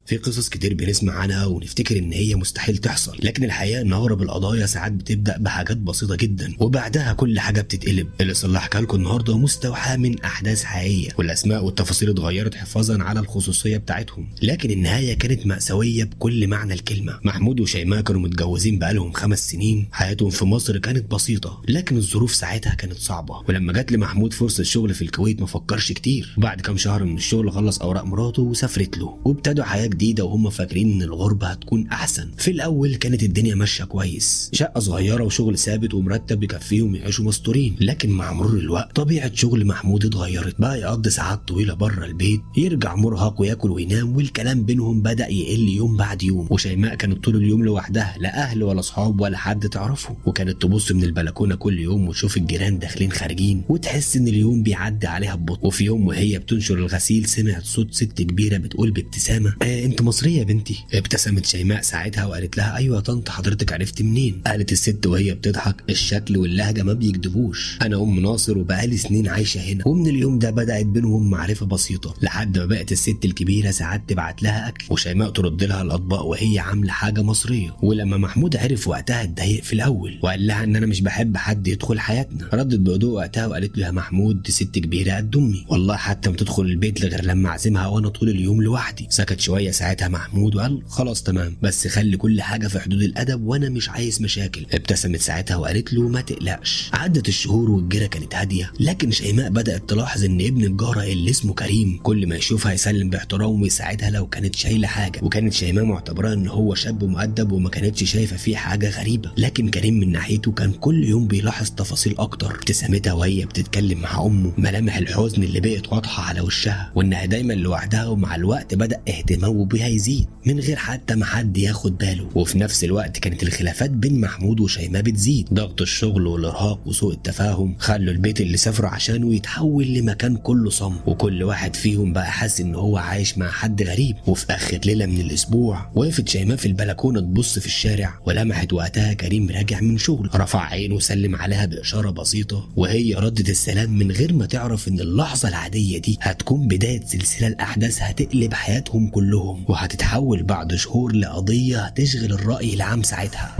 في قصص كتير بنسمع عنها ونفتكر ان هي مستحيل تحصل، لكن الحقيقه ان اغرب القضايا ساعات بتبدا بحاجات بسيطه جدا وبعدها كل حاجه بتتقلب. القصه اللي هحكيها لكم النهارده مستوحاه من احداث حقيقيه، والاسماء والتفاصيل اتغيرت حفاظا على الخصوصيه بتاعتهم، لكن النهايه كانت مأساويه بكل معنى الكلمه. محمود وشيماء كانوا متجوزين بقالهم 5 سنين، حياتهم في مصر كانت بسيطه لكن الظروف ساعتها كانت صعبه. ولما جات لمحمود فرصه شغل في الكويت ما فكرش كتير، وبعد كام شهر من الشغل خلص اوراق مراته وسافرت له، وابتدوا حياه جديده وهم فاكرين ان الغربه هتكون احسن. في الاول كانت الدنيا ماشيه كويس، شقه صغيره وشغل ثابت ومرتب يكفيهم يعيشوا مستورين. لكن مع مرور الوقت طبيعه شغل محمود اتغيرت، بقى يقضي ساعات طويله بره البيت، يرجع مرهق وياكل وينام، والكلام بينهم بدا يقل يوم بعد يوم. وشيماء كانت طول اليوم لوحدها، لا اهل ولا اصحاب ولا حد تعرفه، وكانت تبص من البلكونه كل يوم وتشوف الجيران داخلين خارجين وتحس ان اليوم بيعدي عليها ببطء. وفي يوم وهي بتنشر الغسيل سمعت صوت ست كبيره بتقول بابتسامه: انت مصريه يا بنتي؟ ابتسمت شيماء ساعتها وقالت لها: ايوه يا طنط، حضرتك عرفت منين؟ قالت الست وهي بتضحك: الشكل واللهجه ما بيكذبوش، انا ام ناصر وبقالي سنين عايشه هنا. ومن اليوم ده بدات بينهم معرفه بسيطه لحد ما بقت الست الكبيره ساعات تبعت لها اكل وشيماء ترد لها الاطباق وهي عامله حاجه مصريه. ولما محمود عرف وقتها اتضايق في الاول وقال لها ان انا مش بحب حد يدخل حياتنا. ردت بهدوء وقتها وقالت له: يا محمود دي ست كبيره قد امي، والله حتى ما تدخل البيت غير لما اعزمها وانا طول اليوم لوحدي. سكت شويه ساعتها محمود وقال: خلاص تمام، بس خلي كل حاجه في حدود الادب وانا مش عايز مشاكل. ابتسمت ساعتها وقالت له: ما تقلقش. عدت الشهور والجيره كانت هاديه، لكن شيماء بدات تلاحظ ان ابن الجاره اللي اسمه كريم كل ما يشوفها يسلم باحترام ويساعدها لو كانت شايله حاجه، وكانت شيماء معتبراه ان هو شاب مؤدب وما كانتش شايفه فيه حاجه غريبه. لكن كريم من ناحيته كان كل يوم بيلاحظ تفاصيل اكتر، ابتسامتها وهي بتتكلم مع امه، ملامح الحزن اللي بقت واضحه على وشها، وانها دايما لوحدها. ومع الوقت بدا اهتمامه بيها يزيد من غير حتى ما حد ياخد باله. وفي نفس الوقت كانت الخلافات بين محمود وشيماء بتزيد، ضغط الشغل والارهاق وسوء التفاهم خلوا البيت اللي سافروا عشانه يتحول لمكان كله صمت، وكل واحد فيهم بقى حاسس ان هو عايش مع حد غريب. وفي اخر ليله من الاسبوع وقفت شيماء في البلكونه تبص في الشارع، ولمحت وقتها كريم راجع من شغل، رفع عينه وسلم عليها باشاره بسيطه، وهي ردت السلام من غير ما تعرف ان اللحظه العاديه دي هتكون بدايه سلسله الاحداث هتقلب حياتهم كلهم، وهتتحول بعد شهور لقضيه هتشغل الراي العام ساعتها.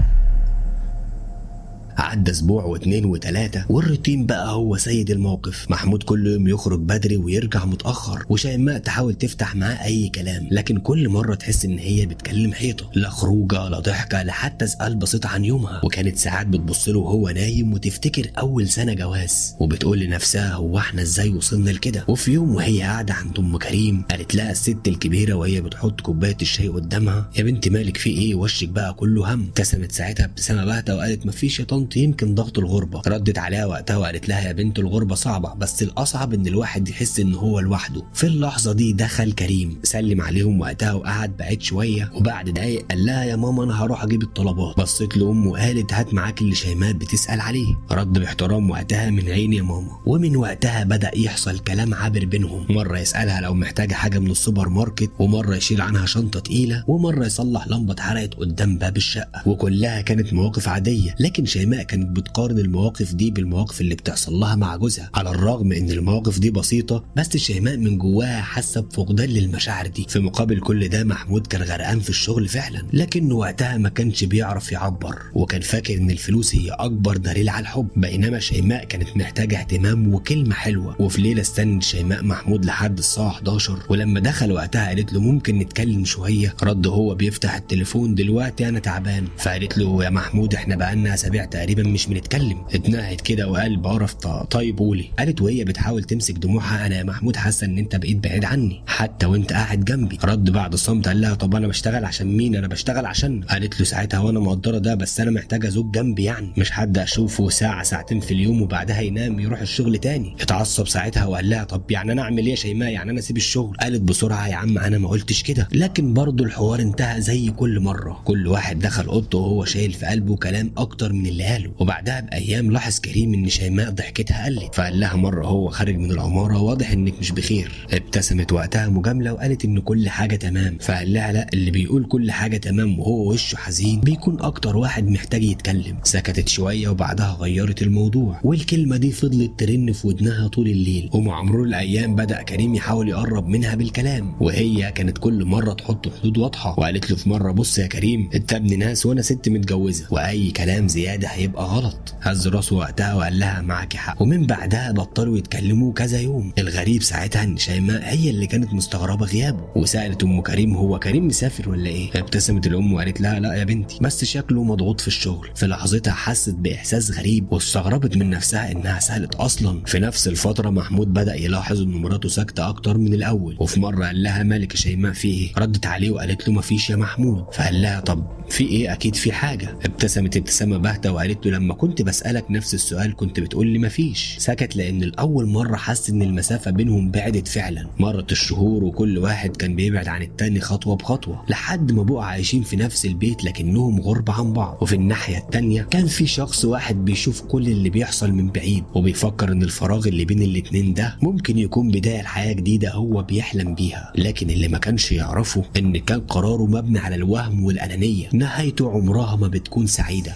عدى اسبوع واتنين وتلاته والروتين بقى هو سيد الموقف. محمود كل يوم يخرج بدري ويرجع متاخر، وشيماء تحاول تفتح معاه اي كلام، لكن كل مره تحس ان هي بتكلم حيطه، لا خروجه لا ضحكه لا حتى سؤال بسيط عن يومها. وكانت ساعات بتبص له وهو نايم وتفتكر اول سنه جواز، وبتقول لنفسها: هو احنا ازاي وصلنا لكده؟ وفي يوم وهي قاعده عند ام كريم قالت لها الست الكبيره وهي بتحط كوبايه الشاي قدامها: يا بنتي مالك في ايه؟ وشك بقى كله هم. ابتسمت ساعتها ابتسامه باهته وقالت: مفيش يا طنط، يمكن ضغط الغربه. ردت عليها وقتها وقالت لها: يا بنت الغربه صعبه، بس الاصعب ان الواحد يحس ان هو لوحده. في اللحظه دي دخل كريم سلم عليهم وقتها وقعد بعيد شويه، وبعد دقايق قال لها: يا ماما انا هروح اجيب الطلبات. بصيت لامه وقالت: هات معاك اللي شيماء بتسال عليه. رد باحترام وقتها: من عيني يا ماما. ومن وقتها بدا يحصل كلام عابر بينهم، مره يسالها لو محتاجه حاجه من السوبر ماركت، ومره يشيل عنها شنطه تقيله، ومره يصلح لمبه اتحرقت قدام باب الشقه. وكلها كانت مواقف عاديه، لكن شيماء كانت بتقارن المواقف دي بالمواقف اللي بتحصل لها مع جوزها. على الرغم ان المواقف دي بسيطه، بس شيماء من جواها حاسه بفقدان للمشاعر دي. في مقابل كل ده محمود كان غرقان في الشغل فعلا، لكنه وقتها ما كانش بيعرف يعبر، وكان فاكر ان الفلوس هي اكبر دليل على الحب، بينما شيماء كانت محتاجه اهتمام وكلمه حلوه. وفي ليله استنت شيماء محمود لحد الساعه 11، ولما دخل وقتها قالت له: ممكن نتكلم شويه؟ رد هو بيفتح التليفون: دلوقتي انا تعبان. فقالت له: يا محمود احنا بقالنا اسابيع تقريبا مش بنتكلم. اتنهد كده وقال بقرف: طيب قولي. قالت وهي بتحاول تمسك دموعها: انا يا محمود حاسه ان انت بقيت بعيد عني حتى وانت قاعد جنبي. رد بعد الصمت قال لها: طب انا بشتغل عشان مين؟ انا بشتغل عشان. قالت له ساعتها: وانا مقدره ده، بس انا محتاجه زوج جنبي، يعني مش حد اشوفه ساعه ساعتين في اليوم وبعدها ينام يروح الشغل تاني. اتعصب ساعتها وقال لها: طب يعني انا اعمل ايه يا شيماء؟ يعني انا اسيب الشغل؟ قالت بسرعه: يا عم انا ما قلتش كده. لكن برضه الحوار انتهى زي كل مره، كل واحد دخل اوضته وهو شايل في قلبه كلام اكتر من اللي قالها له. وبعدها بايام لاحظ كريم ان شيماء ضحكتها قلت، فقال لها مره هو خارج من العماره واضح انك مش بخير. ابتسمت وقتها مجامله وقالت ان كل حاجه تمام، فقال لها لا، اللي بيقول كل حاجه تمام وهو وشه حزين بيكون اكتر واحد محتاج يتكلم. سكتت شويه وبعدها غيرت الموضوع، والكلمه دي فضلت ترن في ودنها طول الليل. ومع مرور الايام بدا كريم يحاول يقرب منها بالكلام، وهي كانت كل مره تحط حدود واضحه. وقالت له في مره بص يا كريم، انت ابن ناس وانا ست متجوزه، واي كلام زياده هيبقى غلط. هز راسه وقتها وقال لها معاكي حق. ومن بعدها بطلوا يتكلموا كذا يوم. الغريب ساعتها ان شيماء هي اللي كانت مستغربه غيابه، وسالت ام كريم هو كريم مسافر ولا ايه؟ ابتسمت الام وقالت لها لا يا بنتي، بس شكله مضغوط في الشغل. في لحظتها حست باحساس غريب واستغربت من نفسها انها سالت اصلا. في نفس الفتره محمود بدا يلاحظ ان مراته ساكته اكتر من الاول، وفي مره قال لها مالك يا شيماء في ايه؟ ردت عليه وقالت له مفيش يا محمود. فقال لها طب في ايه؟ اكيد في حاجه. ابتسمت ابتسامه باهته وقالت له لما كنت بسالك نفس السؤال كنت بتقول لي مفيش. سكت لان الاول مره حس ان المسافه بينهم بعدت فعلا. مرت الشهور وكل واحد كان بيبعد عن التاني خطوه بخطوه، لحد ما بقوا عايشين في نفس البيت لكنهم غرب عن بعض. وفي الناحيه التانيه كان في شخص واحد بيشوف كل اللي بيحصل من بعيد، وبيفكر ان الفراغ اللي بين الاتنين ده ممكن يكون بدايه لحياه جديده هو بيحلم بيها. لكن اللي ما كانش يعرفه ان كان قراره مبني على الوهم والانانيه، نهايته عمرها ما بتكون سعيده.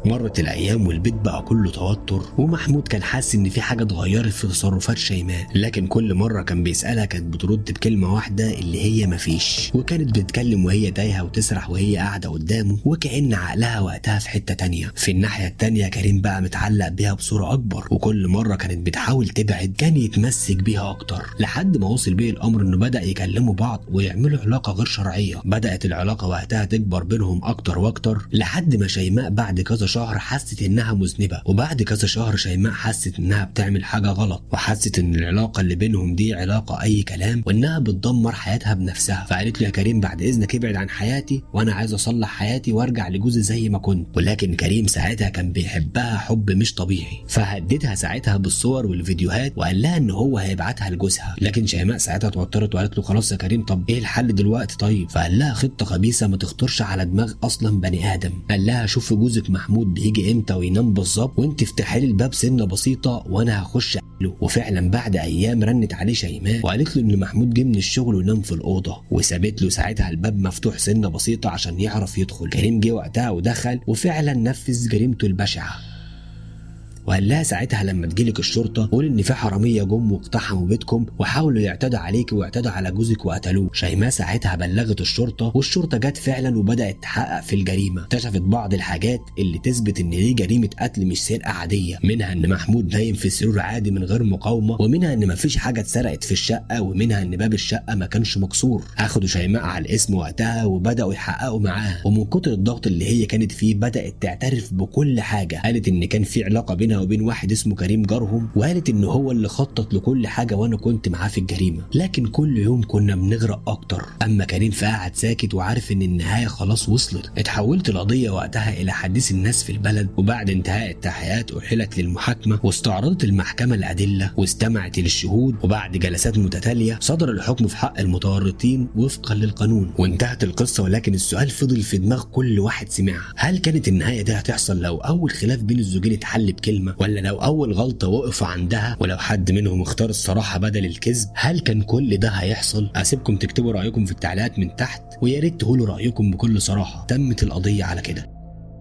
مرت الايام والبيت بقى كله توتر، ومحمود كان حاسس ان في حاجه اتغيرت في تصرفات شيماء، لكن كل مره كان بيسالها كانت بترد بكلمه واحده اللي هي مفيش. وكانت بتتكلم وهي تايهه وتسرح وهي قاعده قدامه، وكأن عقلها وقتها في حته تانيه. في الناحيه التانيه كريم بقى متعلق بيها بصوره اكبر، وكل مره كانت بتحاول تبعد كان يتمسك بيها اكتر، لحد ما وصل بيه الامر انه بدا يكلموا بعض ويعملوا علاقه غير شرعيه. بدات العلاقه وقتها تكبر بينهم اكتر واكتر، لحد ما شيماء بعد كذا شهر حست انها مذنبه، وبعد كذا شهر شيماء حست انها بتعمل حاجه غلط، وحست ان العلاقه اللي بينهم دي علاقه اي كلام، وانها بتدمر حياتها بنفسها. فقالت له يا كريم بعد اذنك ابعد عن حياتي، وانا عايز اصلح حياتي وارجع لجوزي زي ما كنت. ولكن كريم ساعتها كان بيحبها حب مش طبيعي، فهددها ساعتها بالصور والفيديوهات وقال لها ان هو هيبعتها لجوزها. لكن شيماء ساعتها اتوترت وقالت له خلاص يا كريم، طب ايه الحل دلوقتي طيب؟ فقال لها خطه خبيثه ما تخطرش على دماغ اصلا بني ادم. قال لها شوفي جوزك محمود بيجي امتى وينام بالظبط، وانت افتحي لي الباب سنه بسيطه وانا هخش له. وفعلا بعد ايام رنت عليه شيماء وقالت له ان محمود جه من الشغل ونام في الاوضه، وسابت له ساعتها الباب مفتوح سنه بسيطه عشان يعرف يدخل. كريم جه وقتها ودخل وفعلا نفذ جريمته البشعه. وقال لها ساعتها لما تجيلك الشرطه قول ان في حراميه جم واقتحموا بيتكم وحاولوا يعتدوا عليك واعتدوا على جوزك وقتلوه. شيماء ساعتها بلغت الشرطه، والشرطه جت فعلا وبدات تحقق في الجريمه. اكتشفت بعض الحاجات اللي تثبت ان دي جريمه قتل مش سرقه عاديه، منها ان محمود نايم في سرير عادي من غير مقاومه، ومنها ان مفيش حاجه اتسرقت في الشقه، ومنها ان باب الشقه ما كانش مكسور. اخدوا شيماء على الاسم وقتها وبداوا يحققوا معاها، ومن كتر الضغط اللي هي كانت فيه بدات تعترف بكل حاجه. قالت ان كان في علاقه بينها وبين واحد اسمه كريم جارهم، وقالت ان هو اللي خطط لكل حاجه وانا كنت معاه في الجريمه، لكن كل يوم كنا بنغرق اكتر. اما كريم فقعد ساكت وعارف ان النهايه خلاص وصلت. اتحولت القضيه وقتها الى حديث الناس في البلد، وبعد انتهاء التحقيقات احيلت للمحاكمه واستعرضت المحكمه الادله واستمعت للشهود، وبعد جلسات متتاليه صدر الحكم في حق المتورطين وفقا للقانون، وانتهت القصه. ولكن السؤال فضل في دماغ كل واحد سمعها، هل كانت النهايه دي هتحصل لو اول خلاف بين الزوجين اتحل بكلمه، ولا لو اول غلطه وقفوا عندها، ولو حد منهم اختار الصراحه بدل الكذب؟ هل كان كل ده هيحصل؟ اسيبكم تكتبوا رايكم في التعليقات من تحت، ويا ريت تقولوا رايكم بكل صراحه. تمت القضيه على كده.